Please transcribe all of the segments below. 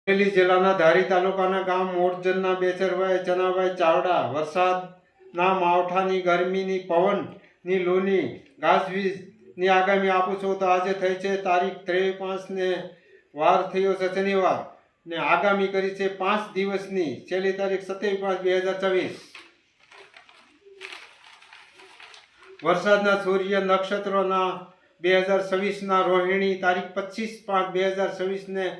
અમરેલી જિલ્લાના ધારી તાલુકાના ગામ મોરજનના બેચરભાઈ ચનાભાઈ ચાવડા વરસાદના માવઠાની ગરમીની પવનની લૂની ગાજવીજની આગામી આપું છું. તો આજે થઈ છે તારીખ 23/5 ને વાર થયો છે શનિવાર ને આગામી કરી છે 5 દિવસની છેલ્લી તારીખ 27/5/2024. વરસાદના સૂર્ય નક્ષત્રોના 2026ના રોહિણી તારીખ 25/5/2026 ને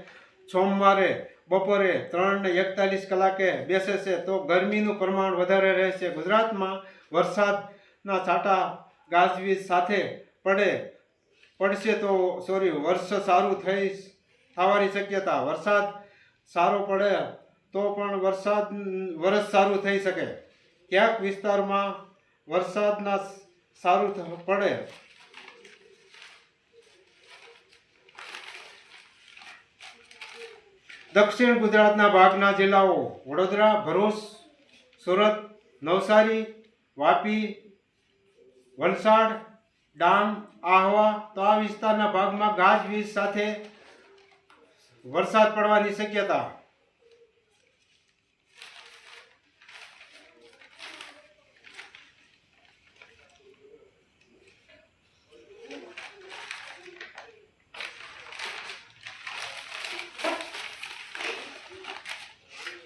સોમવારે બપોરે 3:41 બેસે છે. તો ગરમીનું પ્રમાણ વધારે રહેશે. ગુજરાતમાં વરસાદના છાંટા ગાજવીજ સાથે પડશે તો વર્ષ સારું થવાની શક્યતા. વરસાદ સારો પડે તો પણ વર્ષ સારું થઈ શકે. ક્યાંક વિસ્તારમાં વરસાદના સારું પડે દક્ષિણ ગુજરાતના ભાગના જિલ્લાઓ વડોદરા, ભરૂચ, સુરત, નવસારી, વાપી, વલસાડ, ડાંગ, આહવા, તો આ વિસ્તારના ભાગમાં ગાજવીજ સાથે વરસાદ પડવાની શક્યતા.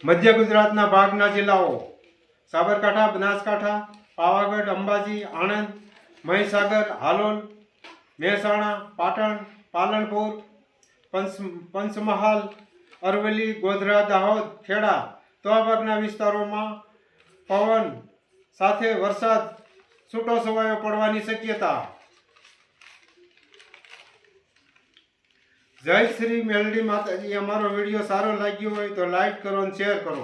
મધ્ય ગુજરાતના ભાગના જિલ્લાઓ સાબરકાંઠા, બનાસકાંઠા, પાવાગઢ, અંબાજી, આણંદ, મહીસાગર, હાલોલ, મહેસાણા, પાટણ, પાલનપુર, પંચમહાલ, અરવલ્લી, ગોધરા, દાહોદ, ખેડા, તો આ ભાગના વિસ્તારોમાં પવન સાથે વરસાદ છૂટો છવાયો પડવાની શક્યતા. જય શ્રી મેલડી માતાજી. અમારો વિડીયો સારો લાગ્યો હોય તો લાઈક કરો અને શેર કરો.